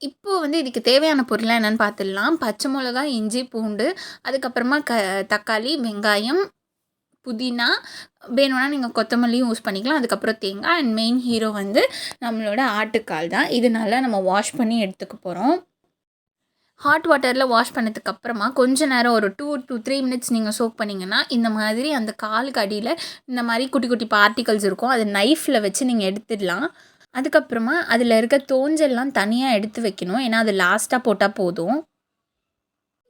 இப்போ வந்து இதுக்கு தேவையான பொருள்லாம் என்னென்னு பார்த்துடலாம். பச்சை மிளகா, இஞ்சி, பூண்டு, அதுக்கப்புறமா தக்காளி, வெங்காயம், புதினா, வேணும்னா நீங்கள் கொத்தமல்லியும் யூஸ் பண்ணிக்கலாம். அதுக்கப்புறம் தேங்காய் அண்ட் மெயின் ஹீரோ வந்து நம்மளோட ஆட்டுக்கால் தான். இது நல்லா நம்ம வாஷ் பண்ணி எடுத்துக்க போகிறோம். ஹாட் வாட்டரில் வாஷ் பண்ணதுக்கப்புறமா கொஞ்ச நேரம் ஒரு 2 to 3 மினிட்ஸ் நீங்கள் சோக் பண்ணிங்கன்னா இந்த மாதிரி அந்த காலுக்கு அடியில் இந்த மாதிரி குட்டி குட்டி பார்ட்டிகல்ஸ் இருக்கும். அது நைஃப்பில் வச்சு நீங்கள் எடுத்துடலாம். அதுக்கப்புறமா அதில் இருக்க தோஞ்செல்லாம் தனியாக எடுத்து வைக்கணும். ஏன்னா அது லாஸ்ட்டாக போட்டால் போதும்.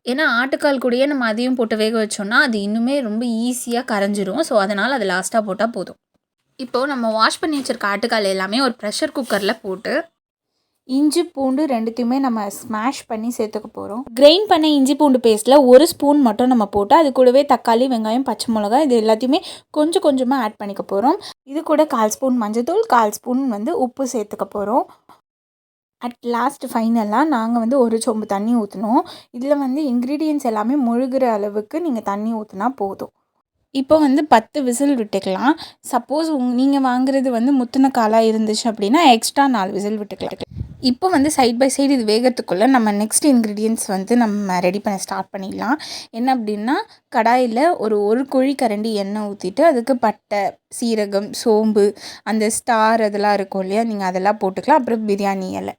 ஏன்னா ஆட்டுக்கால் கூடயே நம்ம அதையும் போட்டு வேக வச்சோம்னா அது இன்னுமே ரொம்ப ஈஸியாக கரைஞ்சிரும். ஸோ அதனால் அது லாஸ்ட்டாக போட்டால் போதும். இப்போது நம்ம வாஷ் பண்ணி வச்சுருக்க ஆட்டுக்கால் எல்லாமே ஒரு ப்ரெஷர் குக்கரில் போட்டு இஞ்சி பூண்டு ரெண்டுத்தையுமே நம்ம ஸ்மாஷ் பண்ணி சேர்த்துக்க போகிறோம். கிரைண்ட் பண்ண இஞ்சி பூண்டு பேஸ்ட்டில் 1 ஸ்பூன் மட்டும் நம்ம போட்டு அது கூடவே தக்காளி, வெங்காயம், பச்சை மிளகாய் இது எல்லாத்தையுமே கொஞ்சம் கொஞ்சமாக ஆட் பண்ணிக்க போகிறோம். இது கூட 1/4 ஸ்பூன் மஞ்சள்தூள், 1/4 ஸ்பூன் வந்து உப்பு சேர்த்துக்க போகிறோம். அட் லாஸ்ட் ஃபைனலாக நாங்கள் வந்து 1 சொம்பு தண்ணி ஊற்றினோம். இதில் வந்து இன்க்ரீடியன்ட்ஸ் எல்லாமே முழுகிற அளவுக்கு நீங்கள் தண்ணி ஊற்றினா போதும். இப்போ வந்து 10 விசில் விட்டுக்கலாம். சப்போஸ் நீங்கள் வாங்குறது வந்து முத்தின காலாக இருந்துச்சு அப்படின்னா எக்ஸ்ட்ரா 4 விசில் விட்டுக்கலாம். இப்போ வந்து சைட் பை சைடு இது வேகிறதுக்குள்ளே நம்ம நெக்ஸ்ட் இன்க்ரீடியன்ட்ஸ் வந்து நம்ம ரெடி பண்ண ஸ்டார்ட் பண்ணிடலாம். என்ன அப்படின்னா கடாயில் ஒரு குழிக்கரண்டி எண்ணெய் ஊற்றிட்டு அதுக்கு பட்டை, சீரகம், சோம்பு, அந்த ஸ்டார் அதெல்லாம் இருக்கும் இல்லையா, நீங்கள் அதெல்லாம் போட்டுக்கலாம். அப்புறம் பிரியாணி இலை.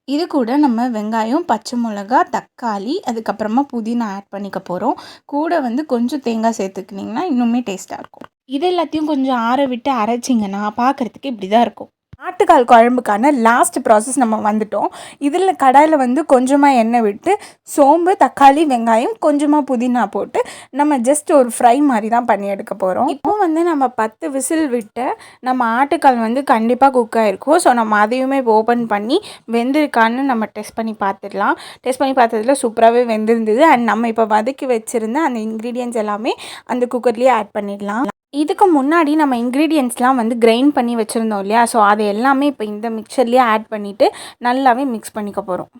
இது கூட நம்ம வெங்காயம், பச்சை மிளகா, தக்காளி, அதுக்கப்புறமா புதினா ஆட் பண்ணிக்க போகிறோம். கூட வந்து கொஞ்சம் தேங்காய் சேர்த்துக்கிட்டிங்கன்னா இன்னுமே டேஸ்ட்டாக இருக்கும். இது எல்லாத்தையும் கொஞ்சம் ஆற விட்டு அரைச்சிங்கன்னா பார்க்குறதுக்கு இப்படி தான் இருக்கும். ஆட்டுக்கால் குழம்புக்கான லாஸ்ட் ப்ராசஸ் நம்ம வந்துட்டோம். இதில் கடாயில் வந்து கொஞ்சமாக எண்ணெய் விட்டு சோம்பு, தக்காளி, வெங்காயம், கொஞ்சமாக புதினா போட்டு நம்ம ஜஸ்ட் ஒரு ஃப்ரை மாதிரி தான் பண்ணி எடுக்க போகிறோம். இப்போ வந்து நம்ம 10 விசில் விட்டு நம்ம ஆட்டுக்கால் வந்து கண்டிப்பாக குக் ஆகிருக்கும். ஸோ நம்ம அதையுமே இப்போ ஓப்பன் பண்ணி வெந்திருக்கான்னு நம்ம டெஸ்ட் பண்ணி பார்த்துடலாம். டெஸ்ட் பண்ணி பார்த்ததுல சூப்பராகவே வெந்திருந்தது. அண்ட் நம்ம இப்போ வதக்கி வச்சுருந்த அந்த இன்க்ரீடியன்ட்ஸ் எல்லாமே அந்த குக்கர்லேயே ஆட் பண்ணிடலாம். இதுக்கு முன்னாடி நம்ம இன்க்ரீடியன்ட்ஸ்லாம் வந்து கிரைண்ட் பண்ணி வச்சுருந்தோம் இல்லையா, ஸோ அது எல்லாமே இப்போ இந்த மிக்சர்லேயே ஆட் பண்ணிவிட்டு நல்லாவே மிக்ஸ் பண்ணிக்க போகிறோம்.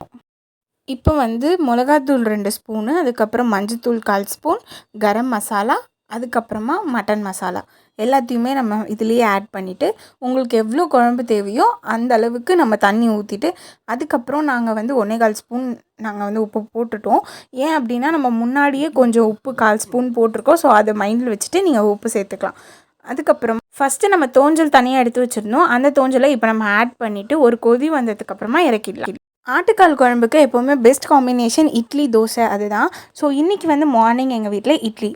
இப்போ வந்து மிளகாத்தூள் 2 ஸ்பூனு, அதுக்கப்புறம் மஞ்சத்தூள் 1/4 ஸ்பூன், கரம் மசாலா, அதுக்கப்புறமா மட்டன் மசாலா எல்லாத்தையுமே நம்ம இதுலேயே ஆட் பண்ணிவிட்டு உங்களுக்கு எவ்வளோ குழம்பு தேவையோ அந்த அளவுக்கு நம்ம தண்ணி ஊற்றிட்டு அதுக்கப்புறம் நாங்கள் வந்து 1/4 ஸ்பூன் நாங்கள் வந்து உப்பு போட்டுட்டோம். ஏன் அப்படின்னா நம்ம முன்னாடியே கொஞ்சம் உப்பு 1/4 ஸ்பூன் போட்டிருக்கோம். ஸோ அதை மைண்டில் வச்சுட்டு நீங்கள் உப்பு சேர்த்துக்கலாம். அதுக்கப்புறம் ஃபஸ்ட்டு நம்ம தோஞ்சல் தனியாக எடுத்து வச்சுருந்தோம். அந்த தோஞ்சலை இப்போ நம்ம ஆட் பண்ணிவிட்டு ஒரு கொதி வந்ததுக்கப்புறமா இறக்கிடலாம். ஆட்டுக்கால் குழம்புக்கு எப்போவுமே பெஸ்ட் காம்பினேஷன் இட்லி, தோசை அதுதான். ஸோ இன்றைக்கி வந்து மார்னிங் எங்கள் வீட்டில் இட்லி.